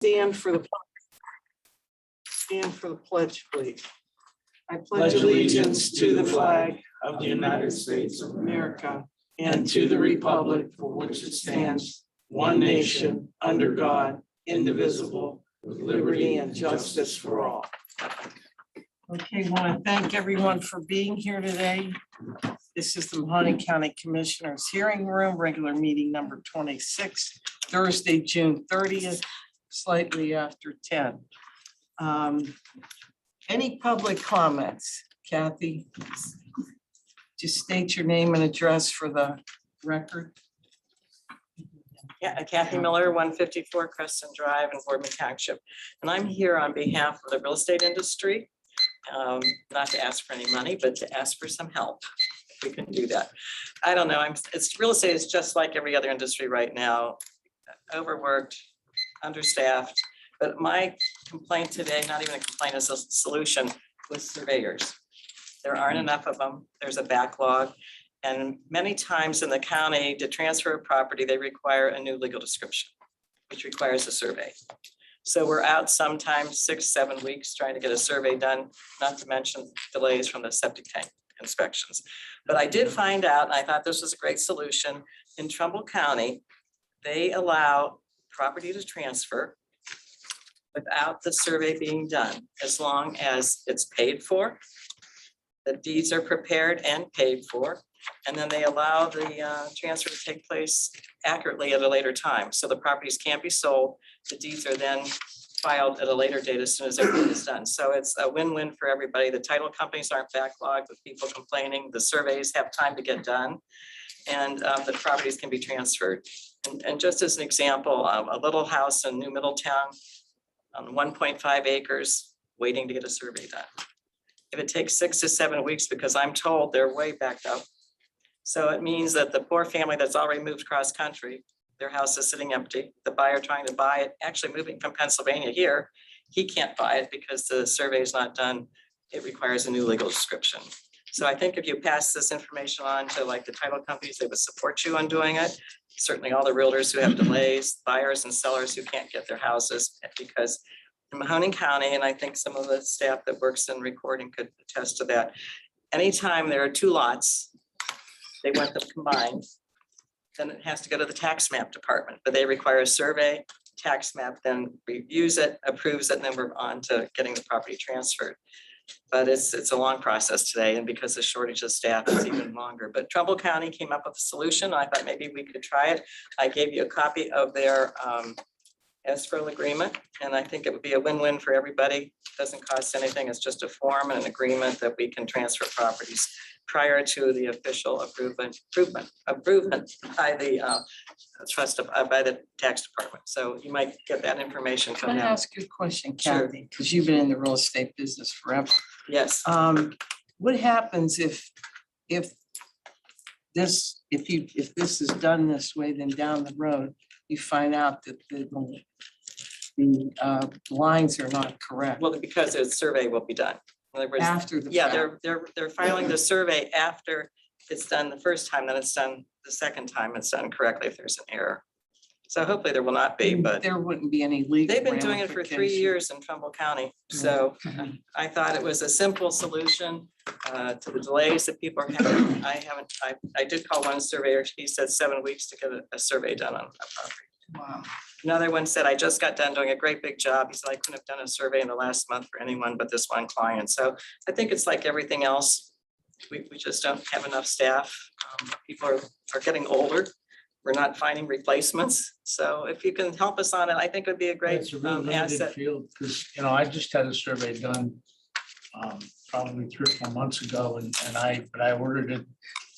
Stand for the pledge, please. I Pledge allegiance to the flag of the United States of America and to the republic for which it stands, one nation, under God, indivisible, with liberty and justice for all. Okay, want to thank everyone for being here today. This is the Mahoning County Commissioners Hearing Room, regular meeting number 26, Thursday, June 30th, slightly after 10. Any public comments? Kathy, just state your name and address for the record. Yeah, Kathy Miller, 154 Crescent Drive in Boardman Township. And I'm here on behalf of the real estate industry, not to ask for any money, but to ask for some help. If we can do that. I don't know, real estate is just like every other industry right now, overworked, understaffed. But my complaint today, not even a complaint, is a solution with surveyors. There aren't enough of them. There's a backlog. And many times in the county, to transfer a property, they require a new legal description, which requires a survey. So we're out sometimes 6-7 weeks trying to get a survey done, not to mention delays from the septic tank inspections. But I did find out, and I thought this was a great solution, in Trumbull County, they allow property to transfer without the survey being done, as long as it's paid for, the deeds are prepared and paid for, and then they allow the transfer to take place accurately at a later time. So the properties can't be sold. The deeds are then filed at a later date as soon as everything is done. So it's a win-win for everybody. The title companies aren't backlogged with people complaining. The surveys have time to get done, and the properties can be transferred. And just as an example, a little house in New Middletown on 1.5 acres, waiting to get a survey done. If it takes 6 to 7 weeks, because I'm told they're way backed up. So it means that the poor family that's already moved cross country, their house is sitting empty. The buyer trying to buy it, actually moving from Pennsylvania here, he can't buy it because the survey is not done. It requires a new legal description. So I think if you pass this information on to like the title companies, they would support you on doing it. Certainly all the realtors who have delays, buyers and sellers who can't get their houses, because in Mahoning County, and I think some of the staff that works in recording could attest to that, anytime there are two lots, they want them combined, then it has to go to the tax map department, but they require a survey, tax map then reviews it, approves it, and then we're on to getting the property transferred. But it's a long process today, and because of shortage of staff, it's even longer. But Trumbull County came up with a solution. I thought maybe we could try it. I gave you a copy of their escrow agreement, and I think it would be a win-win for everybody. It doesn't cost anything. It's just a form and an agreement that we can transfer properties prior to the official approval by the trust of by the tax department. So you might get that information Can from I them. ask you a question, Sure. Kathy? Because you've been in the real estate business forever. Yes. What happens if this is done this way, then down the road, you find out that the lines are not correct Well, because the survey will be done. In other words, after the yeah, fact? they're filing the survey after it's done the first time, then it's done the second time, it's done correctly if there's an error. So hopefully there will not be, but There wouldn't be any legal. they've been doing it for 3 years in Trumbull County. So Okay. I thought it was a simple solution to the delays that people are having. I did call one surveyor. He said 7 weeks to get a survey done on a property. Wow. Another one said, I just got done doing a great big job. He said, I couldn't have done a survey in the last month for anyone but this one client. So I think it's like everything else. We just don't have enough staff. People are getting older. We're not finding replacements. So if you can help us on it, I think it would be a great It's a real limited asset. field, because, I just had a survey done probably 3 or 4 months ago, but I ordered it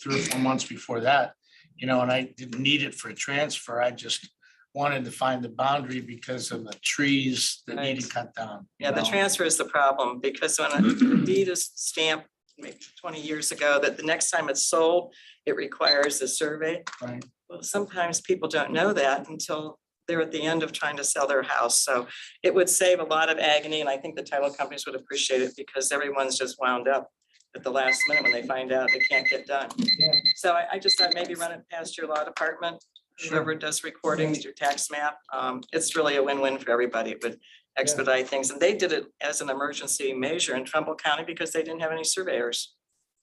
3 or 4 months before that, and I didn't need it for a transfer. I just wanted to find the boundary because of the trees that needed Right. cut down. Yeah, the transfer is the problem, because when a deed is stamped maybe 20 years ago, that the next time it's sold, it requires a survey. Right. Well, sometimes people don't know that until they're at the end of trying to sell their house. So it would save a lot of agony, and I think the title companies would appreciate it, because everyone's just wound up at the last minute when they find out they can't get done. Yeah. So I just thought maybe run it past your law department. whoever does recordings, your tax map. It's really a win-win for everybody. It would expedite things. And they did it as an emergency measure in Trumbull County because they didn't have any surveyors.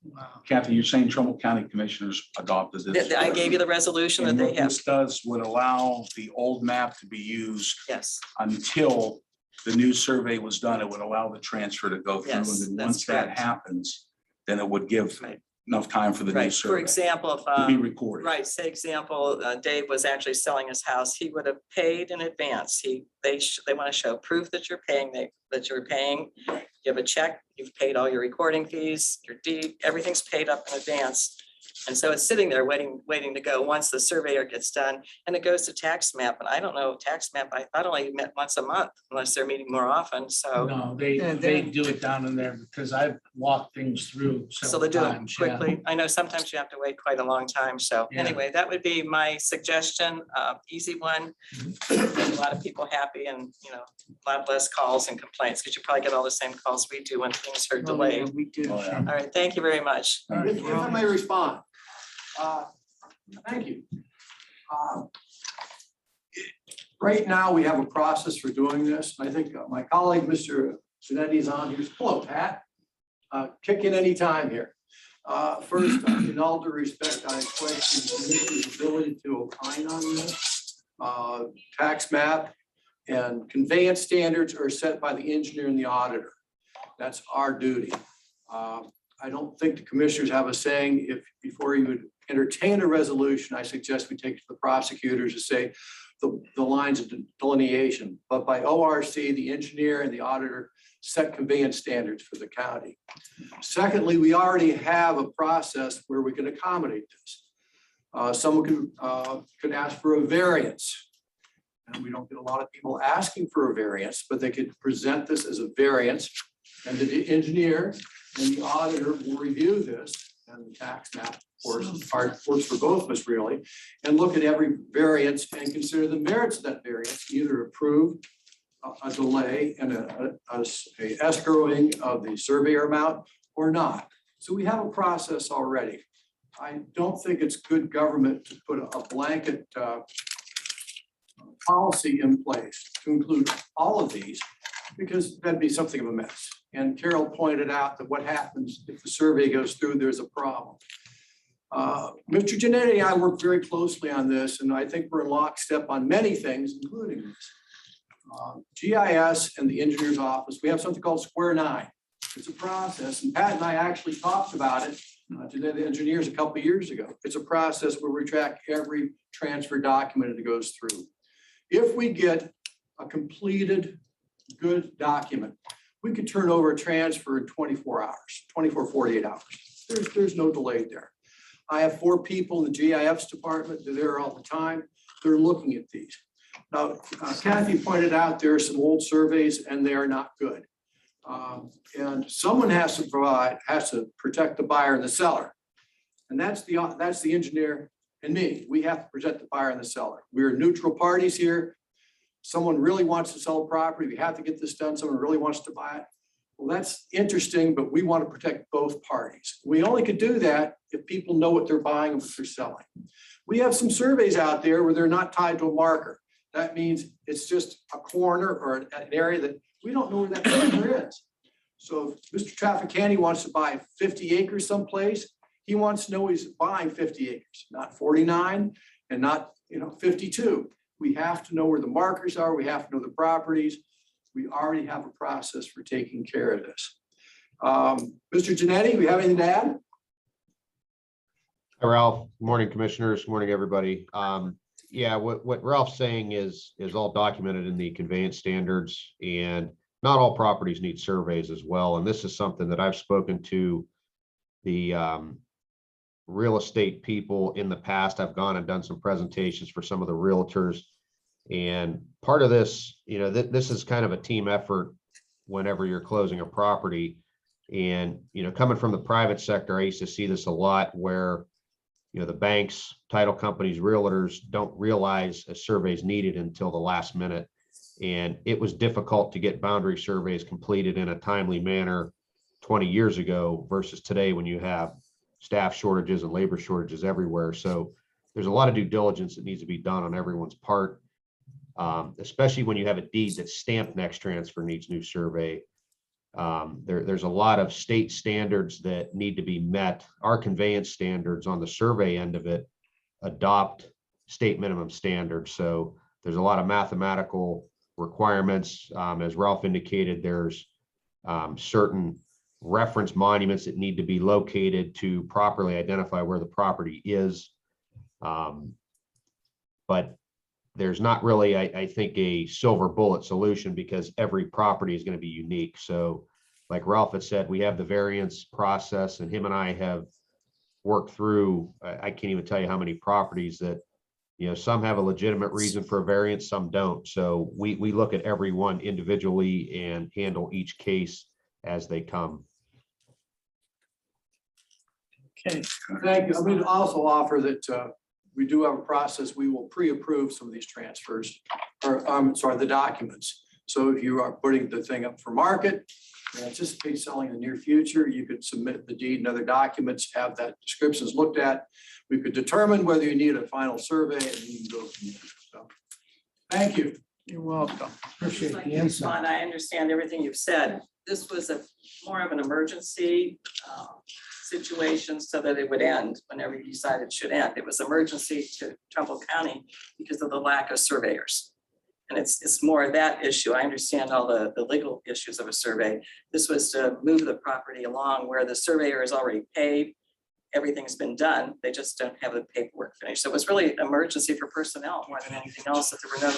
Wow. Kathy, you're saying Trumbull County Commissioners adopted this? I gave you the resolution that And they what have. this does would allow the old map to be used Yes, until the new survey was done. It would allow the transfer to go through. Yes, And then that's once that correct. happens, then it would give Right. enough time for the new right. For survey example, to be if, recorded. right, say example, Dave was actually selling his house, he would have paid in advance. They want to show proof that you're paying, that you're paying. You have a check, you've paid all your recording fees, your deed, everything's paid up in advance. And so it's sitting there waiting to go once the surveyor gets done, and it goes to tax map. And I don't know, tax map, I thought only met once a month unless they're meeting more often. So, No, Yeah, they do it down in there because I've walked things through so they several do it times. Yeah. quickly. I know sometimes you have to wait quite a long time. So Yeah. anyway, that would be my suggestion, easy one. Mm-hmm. Make a lot of people happy and, a lot less calls and complaints because you probably get all the same calls we do when things are Oh, yeah, delayed. we do. Oh, yeah. All right, thank you very much. All right. If I may respond. Thank you. Right now, we have a process for doing this. I think my colleague, Mr. Zanetti is on here. Hello, Pat. Kick in any time here. First, in all due respect, I question the commissioner's ability to opine on this. Tax map and conveyance standards are set by the engineer and the auditor. That's our duty. I don't think the commissioners have a saying. If before you would entertain a resolution, I suggest we take it to the prosecutors to say the lines of delineation. But by ORC, the engineer and the auditor set conveyance standards for the county. Secondly, we already have a process where we can accommodate this. Someone could ask for a variance. And we don't get a lot of people asking for a variance, but they could present this as a variance. And the engineer and the auditor will review this, and the tax map, of course, works for both of us really, and look at every variance and consider the merits of that variance, either approve a delay and a escrowing of the surveyor amount or not. So we have a process already. I don't think it's good government to put a blanket policy in place to include all of these, because that'd be something of a mess. And Carol pointed out that what happens if the survey goes through, there's a problem. Mr. Genetti and I work very closely on this, and I think we're in lockstep on many things, including this. GIS and the engineer's office, we have something called Square 9. It's a process, and Pat and I actually talked about it to the engineers a couple of years ago. It's a process where we track every transfer document that goes through. If we get a completed good document, we could turn over a transfer in 24 hours, 48 hours. There's no delay there. I have 4 people in the GIS department. They're there all the time. They're looking at these. Now, Kathy pointed out there are some old surveys and they are not good. And someone has to protect the buyer and the seller. And that's the engineer and me. We have to protect the buyer and the seller. We're neutral parties here. Someone really wants to sell a property. We have to get this done. Someone really wants to buy it. Well, that's interesting, but we want to protect both parties. We only could do that if people know what they're buying and what they're selling. We have some surveys out there where they're not tied to a marker. That means it's just a corner or an area that we don't know where that corner is. So if Mr. Trafficani wants to buy 50 acres someplace, he wants to know he's buying 50 acres, not 49 and not 52. We have to know where the markers are. We have to know the properties. We already have a process for taking care of this. Mr. Genetti, we have anything to add? Hi, Ralph. Good morning, commissioners. Good morning, everybody. Yeah, what Ralph's saying is all documented in the conveyance standards, and not all properties need surveys as well. And this is something that I've spoken to the real estate people in the past. I've gone and done some presentations for some of the realtors. And part of this, this is kind of a team effort whenever you're closing a property. And, coming from the private sector, I used to see this a lot where, the banks, title companies, realtors don't realize a survey is needed until the last minute. And it was difficult to get boundary surveys completed in a timely manner 20 years ago versus today when you have staff shortages and labor shortages everywhere. So there's a lot of due diligence that needs to be done on everyone's part. Especially when you have a deed that's stamped next transfer needs new survey. There's a lot of state standards that need to be met. Our conveyance standards on the survey end of it adopt state minimum standards. So there's a lot of mathematical requirements. As Ralph indicated, there's certain reference monuments that need to be located to properly identify where the property is. But there's not really, I think, a silver bullet solution because every property is going to be unique. So like Ralph had said, we have the variance process, and him and I have worked through, I can't even tell you how many properties that, you know, some have a legitimate reason for a variance, some don't. So we look at every one individually and handle each case as they come. Okay, Thank you. I mean, also offer that we do have a process. We will pre-approve some of these transfers, or sorry, the documents. So if you are putting the thing up for market, and anticipate selling in the near future, you could submit the deed and other documents, have that descriptions looked at. We could determine whether you need a final survey, and you can go from there. So, thank you. you're welcome. Appreciate Like the you insight. respond, I understand everything you've said. This was more of an emergency situation so that it would end whenever you decided it should end. It was emergency to Trumbull County because of the lack of surveyors. And it's more of that issue. I understand all the legal issues of a survey. This was to move the property along where the surveyor is already paid. Everything's been done. They just don't have the paperwork finished. So it was really emergency for personnel more than anything else, that there were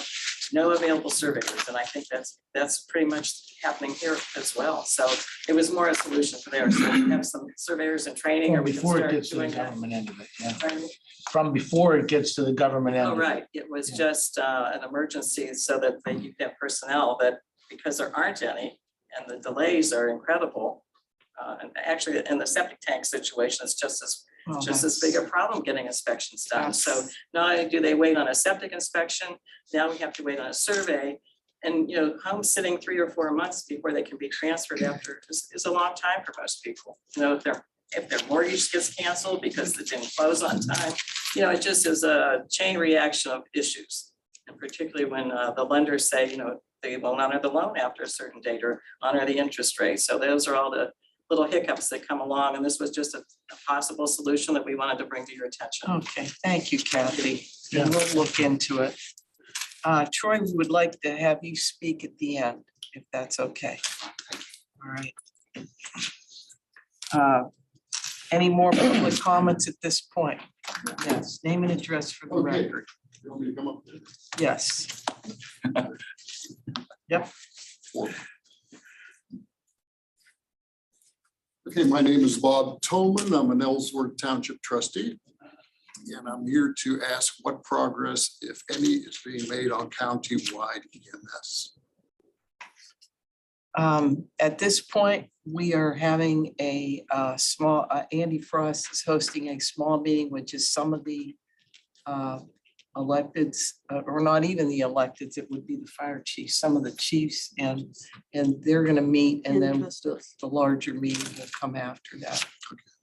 no available surveyors. And I think that's pretty much happening here as well. So it was more a solution for there. So we have some surveyors in training, or From we can before it start gets to the doing that. government end of it, yeah. Pardon me? From before it gets to the government end. Oh, of it. right. It was Yeah. just an emergency so that you can have personnel that, because there aren't any and the delays are incredible. And actually in the septic tank situation, it's just as big a problem getting inspections done. So not only do they wait on a septic inspection, now we have to wait on a survey. And, you know, homes sitting 3 or 4 months before they can be transferred after is a long time for most people. You know, if their mortgage gets canceled because it didn't close on time, you know, it just is a chain reaction of issues. And particularly when the lenders say, you know, they won't honor the loan after a certain date or honor the interest rate. So those are all the little hiccups that come along. And this was just a possible solution that we wanted to bring to your attention. Okay, thank you, Kathy. Yeah. And we'll look into it. Troy, we would like to have you speak at the end, if that's okay. All right. Any more public comments at this point? Yes, name and address for the Okay. record. You want me to come up there? Yes. Yep. Okay, my name is Bob Tolman. I'm an Ellsworth Township trustee. And I'm here to ask what progress, if any, is being made on county-wide EMS. At this point, we are having a small, Andy Frost is hosting a small meeting, which is some of the electeds, or not even the electeds, it would be the fire chief, some of the chiefs, and they're gonna meet, and then the larger meeting will come after that.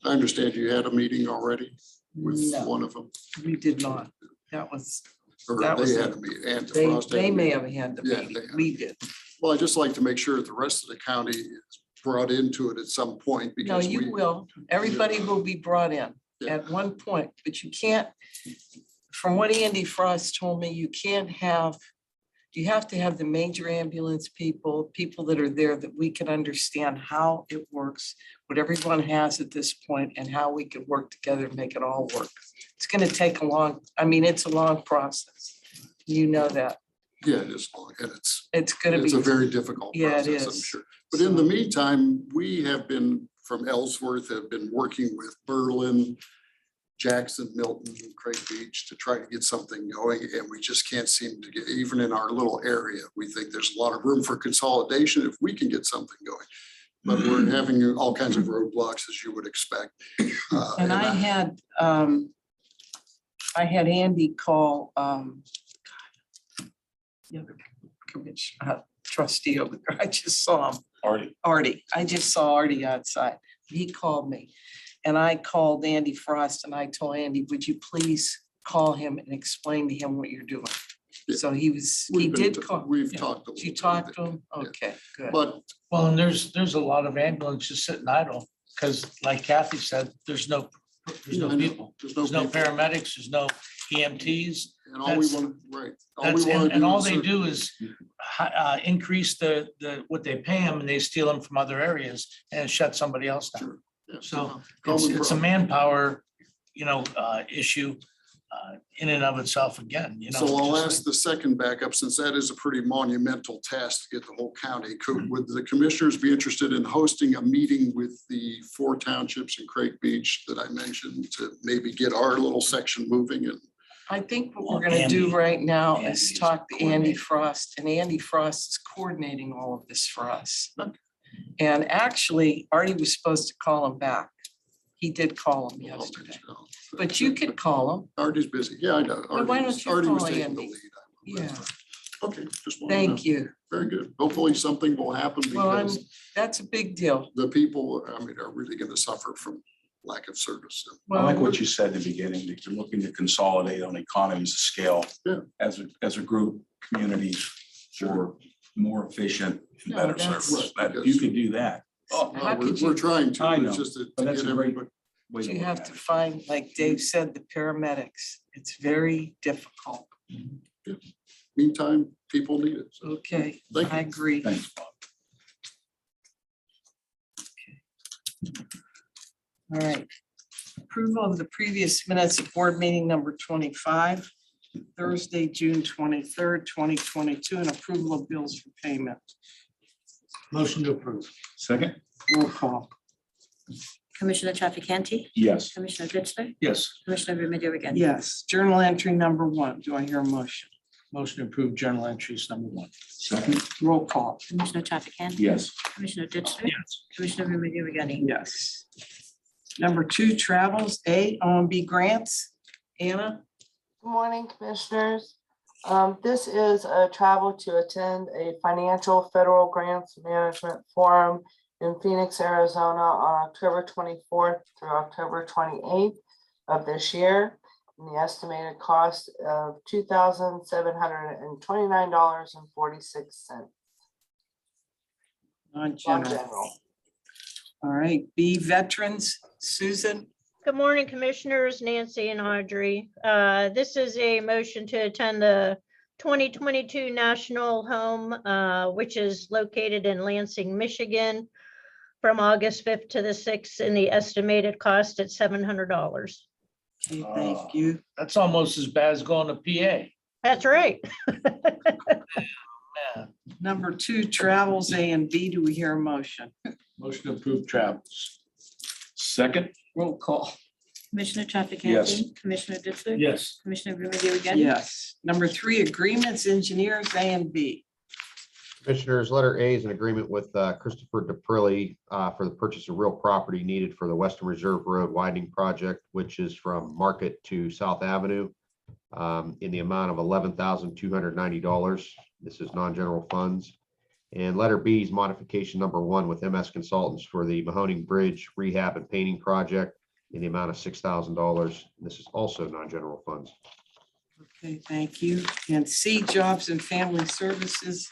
I understand you had a meeting already with No, one of them, we did not. That was, or That was they it. had a meeting. and they Frost had a may meeting. have had the Yeah, meeting, they had. we did. Well, I'd just like to make sure that the rest of the county is brought into it at some point No, because you we, will. Everybody will be brought in Yeah. at one point, but you can't, from what Andy Frost told me, you have to have the major ambulance people that are there that we can understand how it works, what everyone has at this point, and how we could work together to make it all work. It's gonna take it's a long process. You know that. yeah, it is long and It's gonna it's be. a very difficult Yeah, it process, I'm is. sure. But in the meantime, we have been, from Ellsworth, have been working with Berlin, Jackson, Milton, Craig Beach to try to get something going, and we just can't seem to get, even in our little area, we think there's a lot of room for consolidation if we can get something going. But we're having all kinds of roadblocks, as you would expect. And I had Andy call, the other trustee over there. I just saw him. Artie. I just saw Artie outside. He called me and I called Andy Frost and I told Andy, would you please call him and explain to him what you're doing. So he We've been- did call. We've yeah. talked. a You little talked bit, to him? yeah. Okay, good. But Well, and there's a lot of ambulances sitting idle, because like Kathy said, there's no I know, people. There's no people. paramedics, there's no EMTs. And all we That's- want, right. That's, we wanna and all is they serve- do is increase what they pay them, and they steal them from other areas and shut somebody else down. Sure, yeah. So Common it's a problem. manpower, issue in and of itself again, So I'll just ask the second backup, since that is a pretty monumental task to get the whole county. Would the commissioners be interested in hosting a meeting with the 4 townships in Craig Beach that I mentioned to maybe get our little section moving? And I think what Well, we're gonna do Andy- right now Andy is is talk to Andy coordinating. Frost, and Andy Frost is coordinating all of this for us. And actually, Artie was supposed to call him back. He did call him yesterday, but you could call him. Artie's busy. Yeah, I know. Well, why Artie was- don't you Artie was call taking the Andy? lead. Yeah, Okay, just wanted to know. thank you. Very good. Hopefully something will happen Well, because that's a big deal. the people, I mean, are really going to suffer from lack of service. I Well, like what you said in the beginning, that you're looking to consolidate on economies of scale. Yeah. As a group, community, for more efficient and No, better that's- service. That, you could do that. Oh, How We're could you- trying to, I but know, it's just to but that's get a great everybody. way to you look have at to it. find, like Dave said, the paramedics. It's very difficult. Meantime, people need it. So Okay, Thank you. I agree. Thanks, Bob. All right. Approval of the previous minutes of board meeting number 25, Thursday, June 23rd, 2022, and approval of bills for payment. motion to approve. Second? Roll call. Commissioner Trafficante, Yes. Commissioner Ditzler, Yes, Commissioner Remedy again. Yes, journal entry number 1. Do I hear a motion? motion to approve journal entries number 1. Second? Roll call. Commissioner Trafficante. Yes. Commissioner Ditzler, Yes, Commissioner Remedy again. Yes. Number 2, travels, A, OMB grants. Anna? Good morning, Commissioners. This is a travel to attend a financial federal grants management forum in Phoenix, Arizona on October 24th through October 28th of this year. And the estimated cost of $2,729.46. Non-general. Non-general. All right, B, veterans. Susan? Good morning, Commissioners, Nancy and Audrey. This is a motion to attend the 2022 National Home, which is located in Lansing, Michigan, from August 5th to the 6th, and the estimated cost at $700. Okay, thank you. that's almost as bad as going to PA. That's right. Yeah, Number 2, travels, A and B. Do we hear a motion? motion to approve travels. Second? Roll call. Commissioner Trafficante. Yes. Commissioner Ditzler. Yes, Commissioner Remedy again. Yes. Number 3, agreements, engineers, A and B. Commissioners, letter A is an agreement with Christopher DePrilly for the purchase of real property needed for the Western Reserve Road widening project, which is from Market to South Avenue, in the amount of $11,290. This is non-general funds. And letter B is modification number 1 with MS Consultants for the Mahoning Bridge rehab and painting project in the amount of $6,000. This is also non-general funds. Okay, thank you. And C, jobs and family services.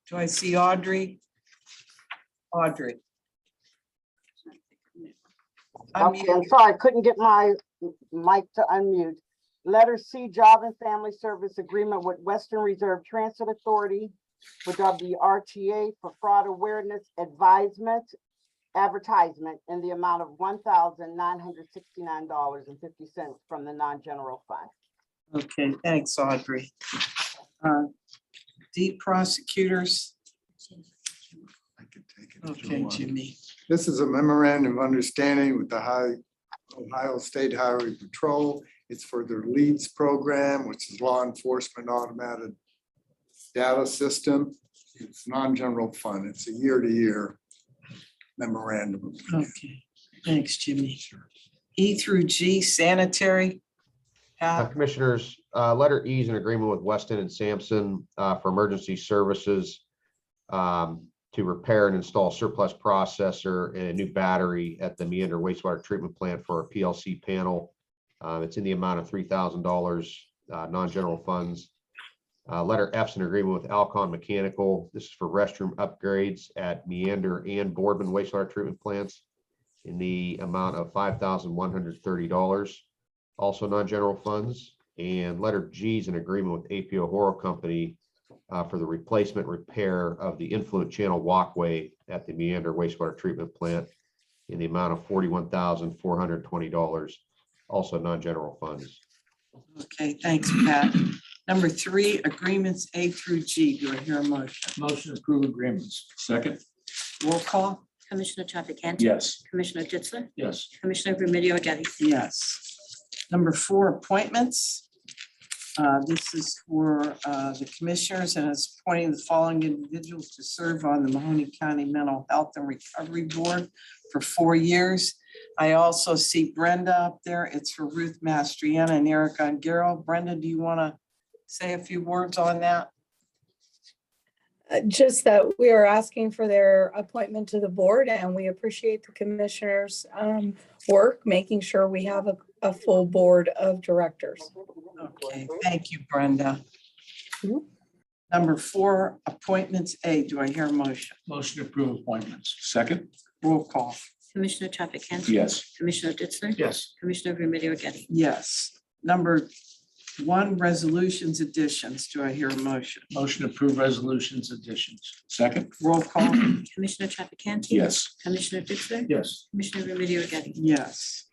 Do I see Audrey? Audrey. Okay, I'm sorry, I couldn't get my mic to unmute. Letter C, Job and Family Service Agreement with Western Reserve Transit Authority for WRTA for fraud awareness advertisement in the amount of $1,969.50 from the non-general fund. Okay, thanks, Audrey. D, prosecutors. I could take it. Okay, Jimmy. This is a memorandum of understanding with the Ohio State Highway Patrol. It's for their LEADS program, which is law enforcement automated data system. It's non-general fund. It's a year-to-year memorandum. Okay, thanks, Jimmy. E through G, sanitary. Commissioners, letter E is an agreement with Weston and Sampson for emergency services to repair and install surplus processor and a new battery at the Meander wastewater treatment plant for a PLC panel It's in the amount of $3,000, non-general funds. Letter F is an agreement with Alcon Mechanical. This is for restroom upgrades at Meander and Boardman wastewater treatment plants in the amount of $5,130, also non-general funds. And letter G is an agreement with APO Horo Company for the replacement repair of the influent channel walkway at the Meander wastewater treatment plant in the amount of $41,420, also non-general funds. Okay, thanks, Pat. Number 3, agreements A through G. Do I hear a motion? Motion to approve agreements. Second, Roll call? Commissioner Trafficant. yes. Commissioner Ditzler. Yes. Commissioner Remedy Agati. Yes. Number 4, appointments. This is for the commissioners and is appointing the following individuals to serve on the Mahoning County Mental Health and Recovery Board for 4 years. I also see Brenda up there. It's for Ruth Mastriana and Erica Ungaro. Brenda, do you want to say a few words on that? Just that we are asking for their appointment to the board, and we appreciate the commissioners' work, making sure we have a full board of directors. Okay, thank you, Brenda. Mhm. Number 4, appointments A. Do I hear a motion? Motion to approve appointments. Second, Roll call. Commissioner Trafficant. yes. Commissioner Ditzler. Yes. Commissioner Remedy Agati. Yes. Number 1, resolutions additions. Do I hear a motion? Motion to approve resolutions additions. Second, Roll call. Commissioner Trafficant. yes. Commissioner Ditzler. Yes. Commissioner Remedy Agati. Yes.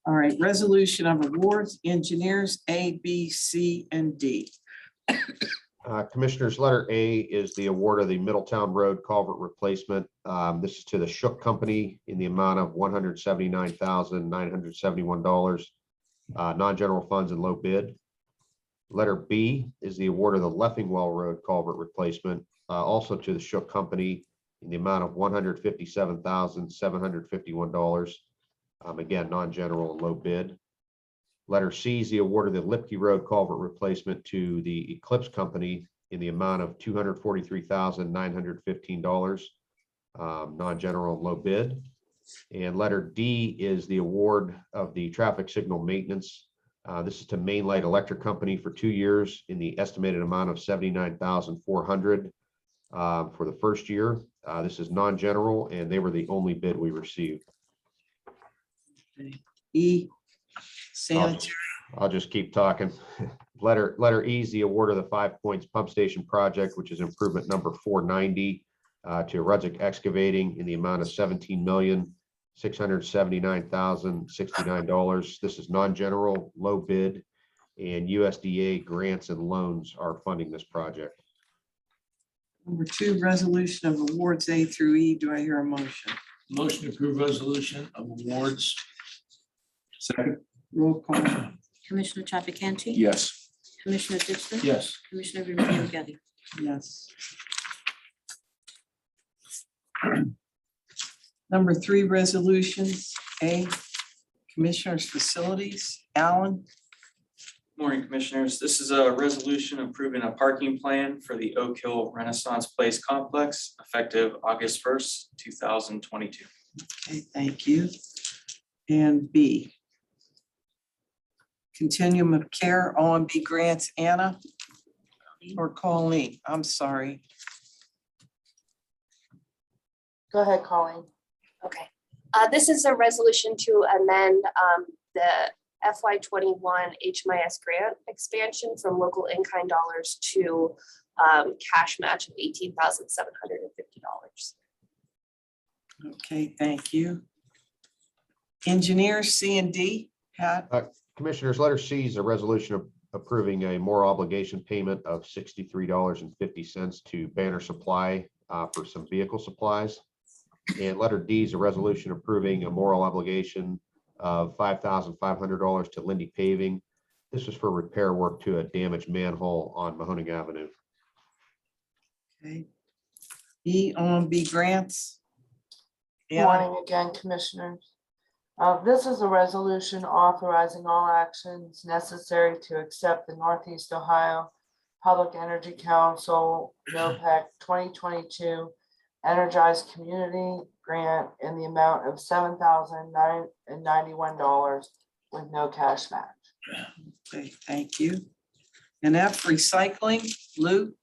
All right, resolution of awards, engineers, A, B, C, and D. Commissioners, letter A is the award of the Middletown Road culvert replacement. This is to the Shook Company in the amount of $179,971, non-general funds and low bid. Letter B is the award of the Leffingwell Road culvert replacement, also to the Shook Company in the amount of $157,751. Again, non-general and low bid. Letter C is the award of the Lipke Road culvert replacement to the Eclipse Company in the amount of $243,915, non-general and low bid. And letter D is the award of the traffic signal maintenance. This is to Main Light Electric Company for 2 years in the estimated amount of $79,400 for the first year. This is non-general, and they were the only bid we received. E, sanitary. I'll just keep talking. Letter E is the award of the 5 Points Pump Station project, which is improvement number 490 to Rudzik Excavating in the amount of $17,679,069. This is non-general, low bid, and USDA grants and loans are funding this project. Number 2, resolution of awards A through E. Do I hear a motion? Motion to approve resolution of awards. Second, Roll call. Commissioner Trafficant. yes. Commissioner Ditzler. Yes. Commissioner Remedy Agati. Yes. Number 3, resolutions. A, commissioners' facilities. Alan. Morning, Commissioners. This is a resolution approving a parking plan for the Oak Hill Renaissance Place complex effective August 1st, 2022. Okay, thank you. And B, continuum of care, OMB grants. Anna or Colleen? I'm sorry. Go ahead, Colleen. Okay, this is a resolution to amend the FY21 HMIS grant expansion from local in-kind dollars to cash match of $18,750. Okay, thank you. Engineers, C and D. Pat. Commissioners, letter C is a resolution approving a more obligation payment of $63.50 to Banner Supply for some vehicle supplies. And letter D is a resolution approving a moral obligation of $5,500 to Lindy Paving. This is for repair work to a damaged manhole on Mahoning Avenue. Okay. E, OMB grants. Good morning again, Commissioners. This is a resolution authorizing all actions necessary to accept the Northeast Ohio Public Energy Council NOPEC 2022 Energized Community Grant in the amount of $7,991 with no cash match. Okay, thank you. And F, recycling, Lou? Good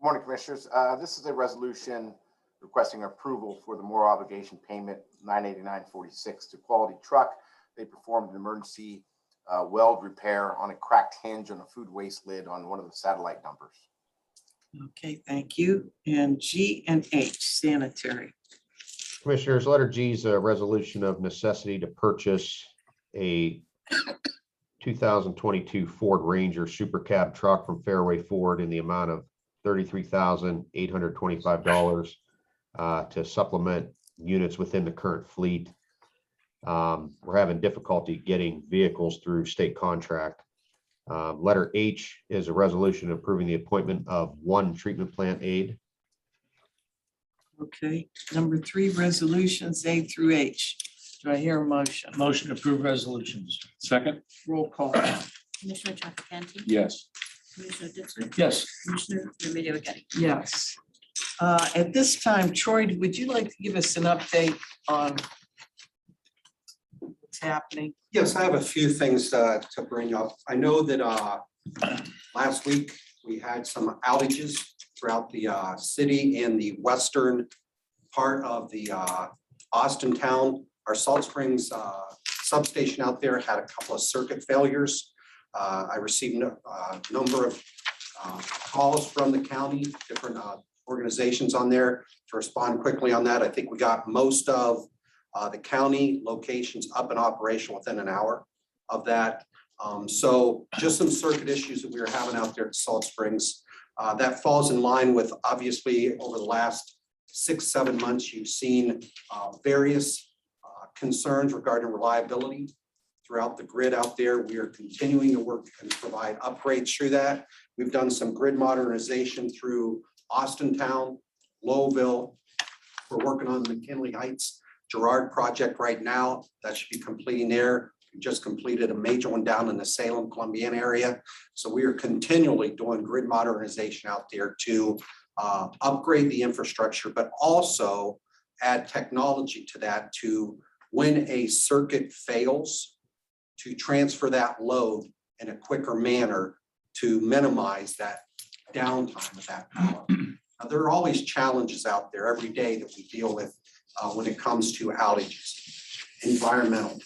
morning, Commissioners. This is a resolution requesting approval for the more obligation payment $989.46 to Quality Truck. They performed an emergency weld repair on a cracked hinge on a food waste lid on one of the satellite dumpers. Okay, thank you. And G and H, sanitary. Commissioners, letter G is a resolution of necessity to purchase a 2022 Ford Ranger Super Cab truck from Fairway Ford in the amount of $33,825 to supplement units within the current fleet. We're having difficulty getting vehicles through state contract. Letter H is a resolution approving the appointment of one treatment plant aide. Okay, number 3, resolutions A through H. Do I hear a motion? Motion to approve resolutions. Second? Roll call. Commissioner Trafficante. Yes. Commissioner Ditzler. Yes. Commissioner Remedy Agati. Yes. At this time, Troy, would you like to give us an update on what's happening? Yes, I have a few things to bring up. I know that last week we had some outages throughout the city in the western part of the Austin town. Our Salt Springs substation out there had a couple of circuit failures. I received a number of calls from the county, different organizations on there to respond quickly on that. I think we got most of the county locations up and operational within an hour of that. So just some circuit issues that we were having out there at Salt Springs. That falls in line with, obviously, over the last 6-7 months, you've seen various concerns regarding reliability throughout the grid out there. We are continuing to work and provide upgrades through that. We've done some grid modernization through Austin Town, Lowville. We're working on the McKinley Heights Girard project right now. That should be completing there. We just completed a major one down in the Salem, Columbian area. So we are continually doing grid modernization out there to upgrade the infrastructure, but also add technology to that to, when a circuit fails, to transfer that load in a quicker manner to minimize that downtime of that power. Now, there are always challenges out there every day that we deal with when it comes to outages, environmental,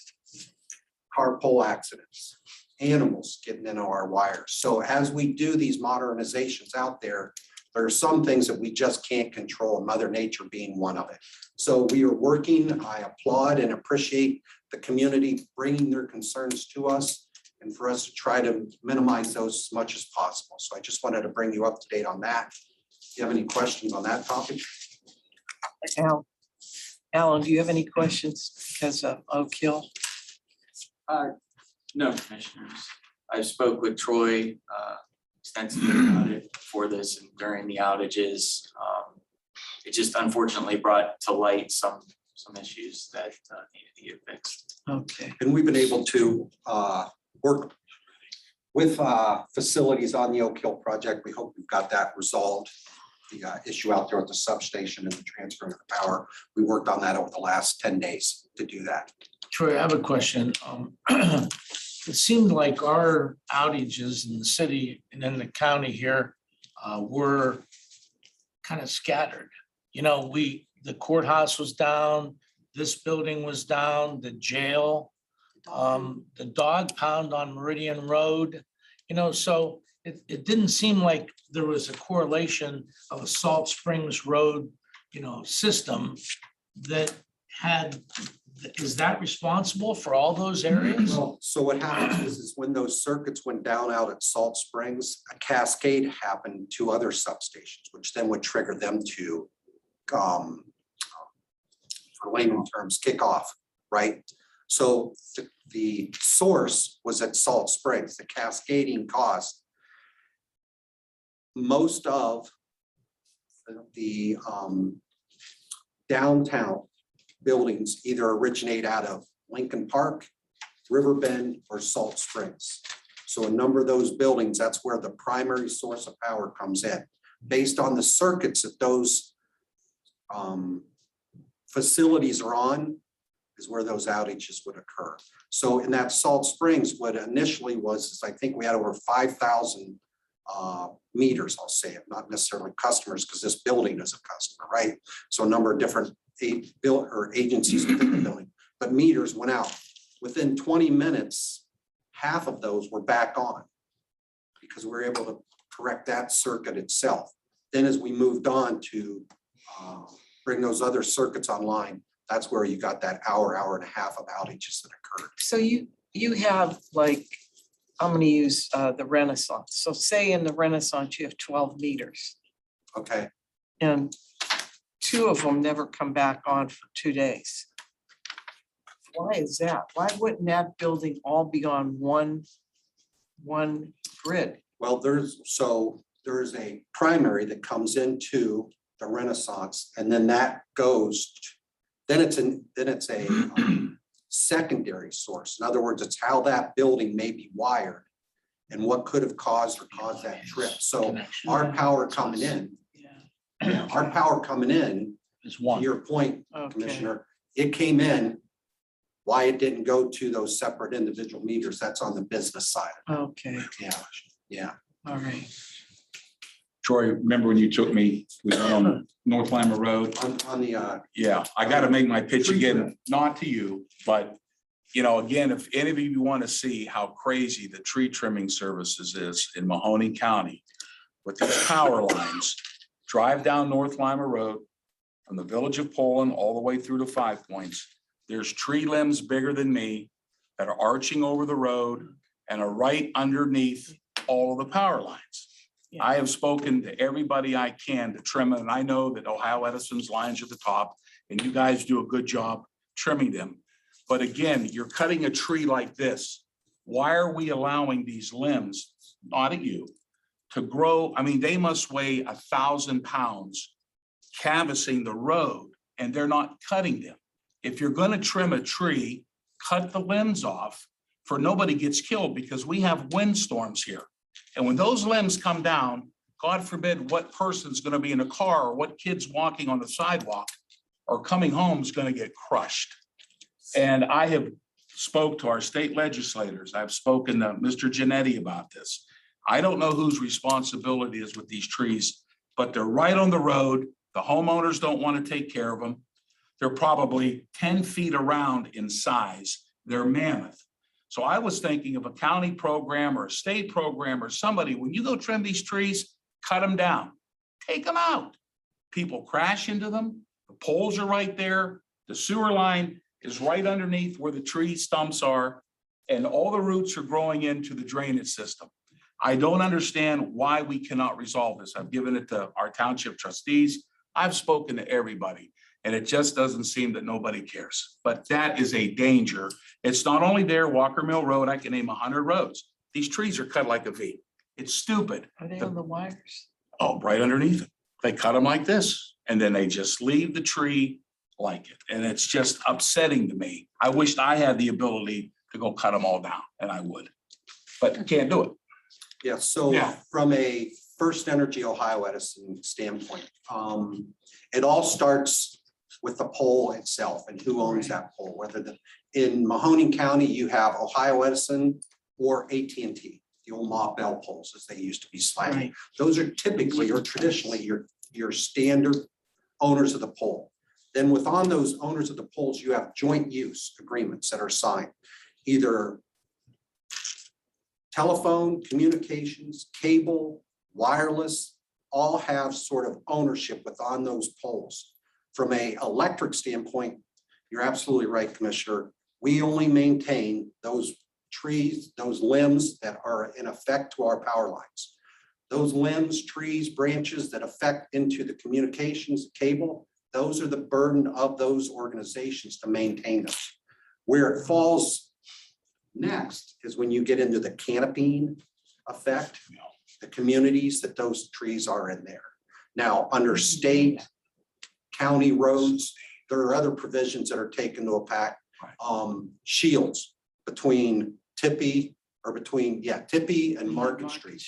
car pole accidents, animals getting into our wires. So as we do these modernizations out there, there are some things that we just can't control, Mother Nature being one of it. So we are working. I applaud and appreciate the community bringing their concerns to us and for us to try to minimize those as much as possible. So I just wanted to bring you up to date on that. Do you have any questions on that topic? Alan, do you have any questions because of Oak Hill? No, commissioners. I spoke with Troy extensively about it before this and during the outages. It just unfortunately brought to light some issues that needed to get fixed. Okay. And we've been able to work with facilities on the Oak Hill project. We hope we've got that resolved. The issue out there at the substation and the transfer of the power. We worked on that over the last 10 days to do that. Troy, I have a question. It seemed like our outages in the city and in the county here were kind of scattered. You know, the courthouse was down, this building was down, the jail, the dog pound on Meridian Road, you know, so it didn't seem like there was a correlation of a Salt Springs Road, you know, system that had, is that responsible for all those areas? Well, so what happens is when those circuits went down out at Salt Springs, a cascade happened to other substations, which then would trigger them to, for layman terms, kick off, right? So the source was at Salt Springs. The cascading caused most of the downtown buildings either originate out of Lincoln Park, Riverbend, or Salt Springs. So a number of those buildings, that's where the primary source of power comes in. Based on the circuits that those facilities are on is where those outages would occur. So in that Salt Springs, what initially was, is I think we had over 5,000 meters, I'll say it, not necessarily customers, because this building is a customer, right? So a number of different agencies within the building, but meters went out. Within 20 minutes, half of those were back on because we were able to correct that circuit itself. Then as we moved on to bring those other circuits online, that's where you got that hour and a half of outages that occurred. So you have like, I'm gonna use the Renaissance. So say in the Renaissance, you have 12 meters Okay, and 2 of them never come back on for 2 days. Why is that? Why wouldn't that building all be on one grid? well, there's a primary that comes into the Renaissance, and then that goes, then it's a secondary source. In other words, it's how that building may be wired and what could have caused that trip. So our power coming in, our power coming in, Is to one. your point, Okay. Commissioner, it came in. Why it didn't go to those separate individual meters, that's on the business side. Okay, Yeah. all right. Troy, remember when you took me, we went on North Lima Road? On the, Yeah, I gotta make my pitch Tree again, trim. not to you, but, you know, again, if any of you want to see how crazy the tree trimming services is in Mahoning County with these power lines, drive down North Lima Road from the village of Poland all the way through to 5 Points. There's tree limbs bigger than me that are arching over the road and are right underneath all of the power lines. Yeah. I have spoken to everybody I can to trim it, and I know that Ohio Edison's lines at the top, and you guys do a good job trimming them. But again, you're cutting a tree like this. Why are we allowing these limbs, not at you, to grow? I mean, they must weigh 1,000 pounds canvassing the road, and they're not cutting them. If you're gonna trim a tree, cut the limbs off for nobody gets killed, because we have windstorms here. And when those limbs come down, God forbid what person's gonna be in a car or what kid's walking on the sidewalk or coming home is gonna get crushed. And I have spoke to our state legislators. I've spoken to Mr. Genetti about this. I don't know whose responsibility is with these trees, but they're right on the road. The homeowners don't want to take care of them. They're probably 10 feet around in size. They're mammoth. So I was thinking of a county program or a state program or somebody, when you go trim these trees, cut them down, take them out. People crash into them. The poles are right there. The sewer line is right underneath where the tree stumps are, and all the roots are growing into the drainage system. I don't understand why we cannot resolve this. I've given it to our township trustees. I've spoken to everybody, and it just doesn't seem that nobody cares. But that is a danger. It's not only there, Walker Mill Road, I can name 100 roads. These trees are cut like a V. It's stupid. Are they on the wires? Oh, right underneath it. They cut them like this, and then they just leave the tree like it. And it's just upsetting to me. I wished I had the ability to go cut them all down, and I would, but can't do it. Yeah, so Yeah. from a First Energy Ohio Edison standpoint, it all starts with the pole itself and who owns that pole, in Mahoning County, you have Ohio Edison or AT&T, the old Ma Bell poles as they used to be slanted. Right. Those are typically or traditionally your standard owners of the pole. Then within those owners of the poles, you have joint use agreements that are signed, either telephone, communications, cable, wireless, all have sort of ownership within those poles. From an electric standpoint, you're absolutely right, Commissioner. We only maintain those trees, those limbs that are in effect to our power lines. Those limbs, trees, branches that affect into the communications, cable, those are the burden of those organizations to maintain them. Where it falls next is when you get into the canopying effect, the communities that those trees are in there. Now, under state, county roads, there are other provisions that are taken to impact shields between Tippy and Market Street.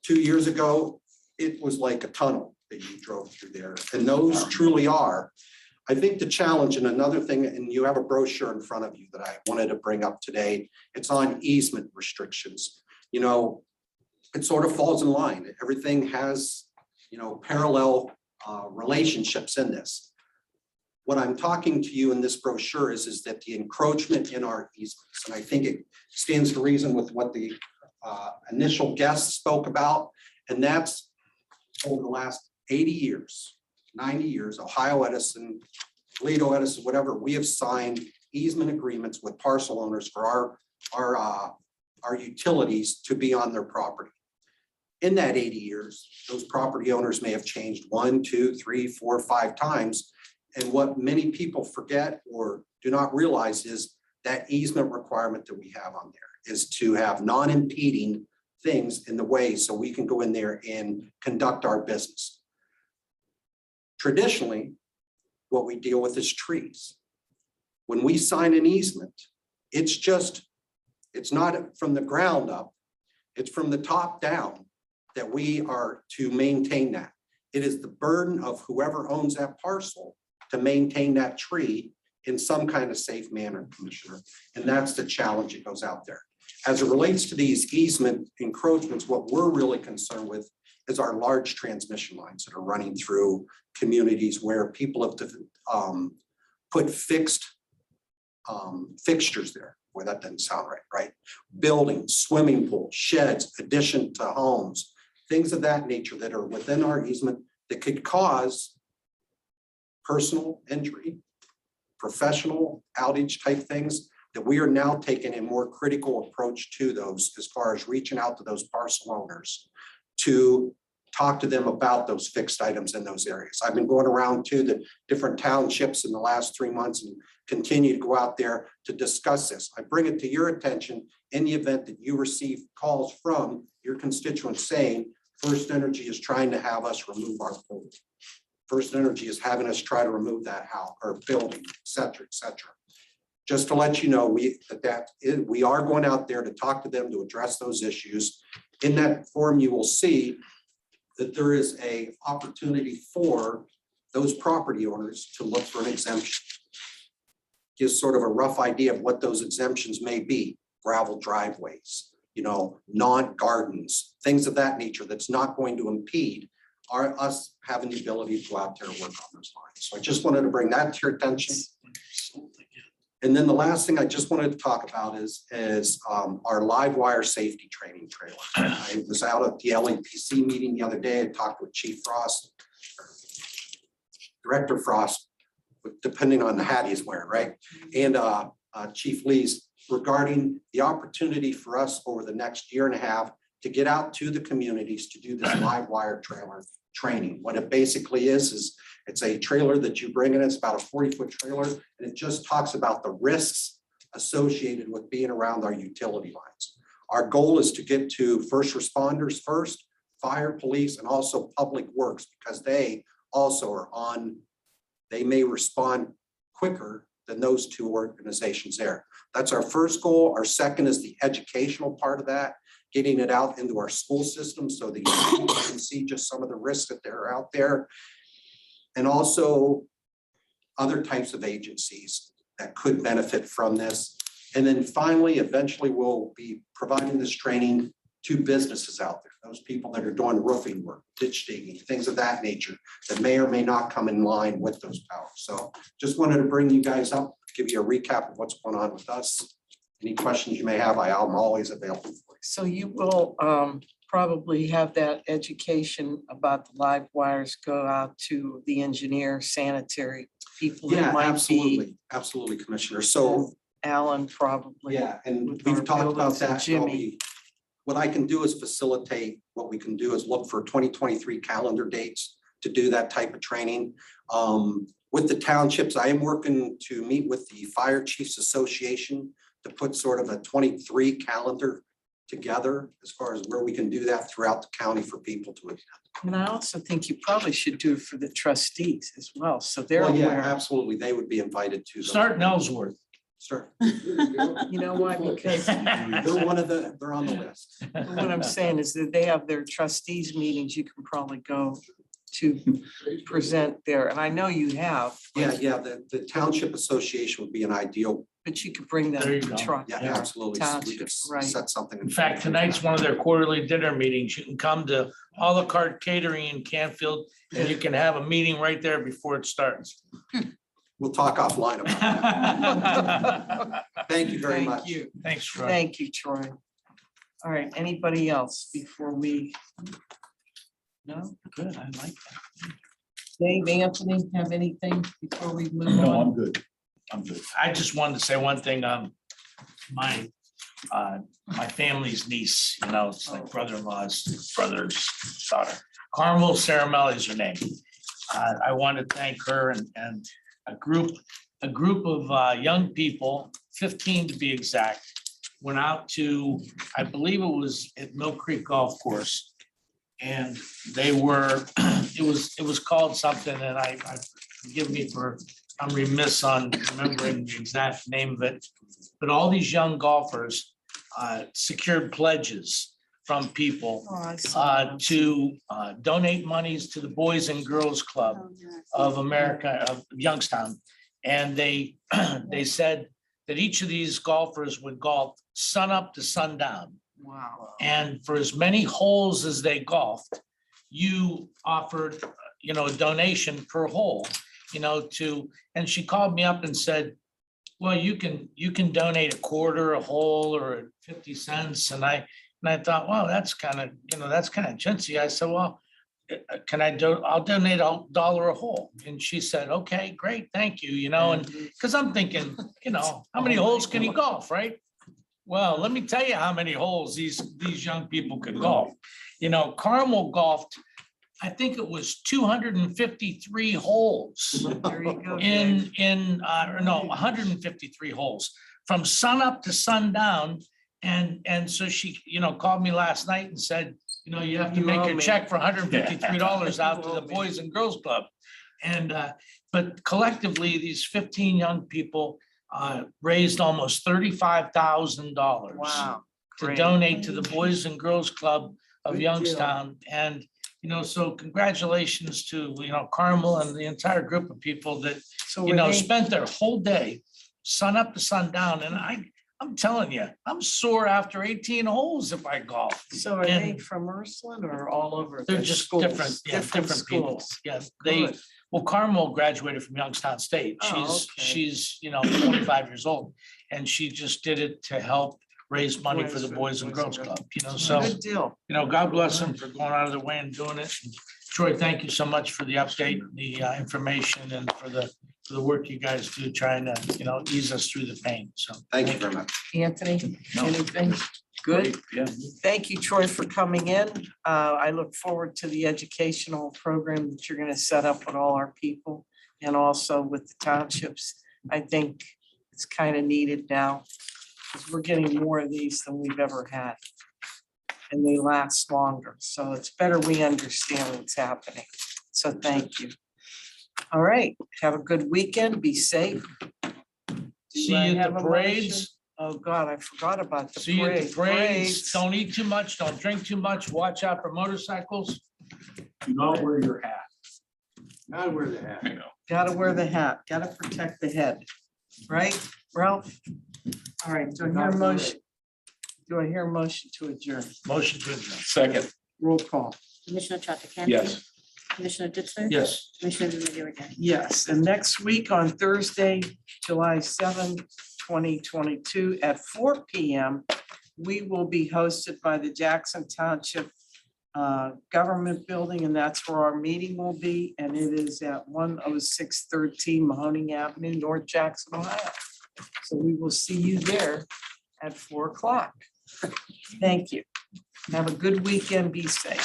2 years ago, it was like a tunnel. that you drove through there. And those truly are. I think the challenge, and another thing, and you have a brochure in front of you that I wanted to bring up today, it's on easement restrictions. You know, it sort of falls in line. Everything has, you know, parallel relationships in this. What I'm talking to you in this brochure is that the encroachment in our easements, and I think it stands to reason with what the initial guest spoke about, and that's over the last 80 years, 90 years, Ohio Edison, Toledo Edison, whatever, we have signed easement agreements with parcel owners for our utilities to be on their property. In that 80 years, those property owners may have changed 1, 2, 3, 4, 5 times. And what many people forget or do not realize is that easement requirement that we have on there is to have non-impeding things in the way so we can go in there and conduct our business. Traditionally, what we deal with is trees. When we sign an easement, it's not from the ground up, it's from the top down that we are to maintain that. It is the burden of whoever owns that parcel to maintain that tree in some kind of safe manner, Commissioner. And that's the challenge that goes out there. As it relates to these easement encroachments, what we're really concerned with is our large transmission lines that are running through communities where people have put fixed fixtures there. Boy, that doesn't sound right, right? Buildings, swimming pools, sheds, addition to homes, things of that nature that are within our easement that could cause personal injury, professional outage type things, that we are now taking a more critical approach to those as far as reaching out to those parcel owners to talk to them about those fixed items in those areas. I've been going around to the different townships in the last 3 months and continue to go out there to discuss this. I bring it to your attention in the event that you receive calls from your constituents saying First Energy is trying to have us remove our pole. First Energy is having us try to remove that house or building, et cetera, et cetera. Just to let you know, we are going out there to talk to them to address those issues. In that form, you will see that there is a opportunity for those property owners to look for an exemption. Gives sort of a rough idea of what those exemptions may be. Gravel driveways, you know, non-gardens, things of that nature that's not going to impede us having the ability to go out there and work on those lines. So I just wanted to bring that to your attention. And then the last thing I just wanted to talk about is our live wire safety training trailer. I was out at the LAPC meeting the other day. I talked with Chief Frost, Director Frost, depending on the hat he's wearing, right? And Chief Lee's regarding the opportunity for us over the next year and a half to get out to the communities to do this live wire trailer training. What it basically is it's a trailer that you bring in. It's about a 40-foot trailer, and it just talks about the risks associated with being around our utility lines. Our goal is to get to first responders first, fire, police, and also public works, because they also are on, they may respond quicker than those two organizations there. That's our first goal. Our second is the educational part of that, getting it out into our school system so that you can see just some of the risks that are out there. And also other types of agencies that could benefit from this. And then finally, eventually we'll be providing this training to businesses out there, those people that are doing roofing work, ditch digging, things of that nature that may or may not come in line with those powers. So just wanted to bring you guys up, give you a recap of what's going on with us. Any questions you may have, I'm always available for you. So you will probably have that education about the live wires go out to the engineer, sanitary people. that Yeah, might be- absolutely. Absolutely, Commissioner. So Alan probably. yeah, and with we've our talked about buildings and that. There'll Jimmy. be- What I can do is facilitate, what we can do is look for 2023 calendar dates to do that type of training. With the townships, I am working to meet with the Fire Chiefs Association to put sort of a 23 calendar together as far as where we can do that throughout the county for people to attend. And I also think you probably should do it for the trustees as well, so they're Well, yeah, aware. absolutely. They would be invited to. those. Start in Ellsworth. Sure. You know why? Because They're on the list. what I'm saying is that they have their trustees meetings, you can probably go to present there, and I know you have. Yeah, the Township Association would be an ideal, But you could bring There you the go. truck. yeah, there. absolutely. So we Township, could right. set something. In fact, tonight's one of their quarterly dinner meetings. You can come to a la carte catering in Canfield and you can have a meeting right there before it starts. We'll talk offline about that. Thank you very Thank much. you. Thanks, Troy. Thank you, Troy. All right, anybody else before we? No, good, I like that. Dave, Anthony, have anything before we move No, on? I'm good. I'm good. I just wanted to say one thing, my family's niece, you know, it's like brother-in-law's brother's daughter. Carmel Caramelli is her name. I want to thank her and a group of young people, 15 to be exact, went out to, I believe it was at Mill Creek Golf Course. And they were, it was called something, and I forgive me for, I'm remiss on remembering the exact name of it. But all these young golfers secured pledges from people Oh, I saw that. to donate monies to the Boys and Girls Club of America, of Youngstown. And they said that each of these golfers would golf sun up to sundown. Wow. And for as many holes as they golfed, you offered, you know, a donation per hole, you know, and she called me up and said, well, you can donate a quarter a hole or 50 cents. And I thought, wow, that's kind of chintzy. I said, well, I'll donate $1 a hole. And she said, okay, great, thank you, you know, and because I'm thinking, you know, how many holes can he golf, right? Well, let me tell you how many holes these young people could golf. You know, Carmel golfed, I think it was 253 holes There you go. in 153 holes from sun up to sundown. And so she, you know, called me last night and said, you know, you have to You make owe your me. check for $153 out to You the owe me. Boys and Girls Club. And but collectively, these 15 young people raised almost $35,000 Wow. to Great. donate to the Boys and Girls Club of Good deal. Youngstown. And, you know, so congratulations to, you know, Carmel and the entire group of people that, So you were know, they- spent their whole day, sun up to sundown. And I'm telling you, I'm sore after 18 holes if I golf. So are they And from Ursuline or all over? they're the just schools? different people. schools. Yeah, Good. well, Carmel graduated from Youngstown State. Oh, She's, okay. you know, 25 years old. And she just did it to help raise money for the Boys Boys and and Girls Girls. Club, you know, so, Good deal. you know, God bless them for going out of their way and doing it. And Troy, thank you so much for the update, the information and for the work you guys do trying to, you know, ease us through the pain. So. Thank you very much. Anthony, No. anything? Good. Yeah. Thank you, Troy, for coming in. I look forward to the educational program that you're going to set up with all our people and also with the townships. I think it's kind of needed now, because we're getting more of these than we've ever had. And they last longer, so it's better we understand what's happening. So thank you. All right, have a good weekend, be safe. See Do I you at have the a parades. motion? Oh, God, I forgot about the See you at the parade. parades. Don't eat too much, don't drink too much, watch out for motorcycles. Do not wear your hat. Gotta wear the hat. You know. Gotta wear the hat, gotta protect the head, right, Ralph? All right, do I hear a motion? Do I hear a motion to adjourn? Motion to adjourn. Second, Roll call. Commissioner Trafficant. yes. Commissioner Ditzler. Yes. Commissioner Remedy Agati. Yes, and next week on Thursday, July 7th, 2022 at 4 p.m., we will be hosted by the Jackson Township Government Building, and that's where our meeting will be. And it is at 10613 Mahoning Avenue, North Jackson, Ohio. So we will see you there at 4 o'clock. Thank you. Have a good weekend. Be safe.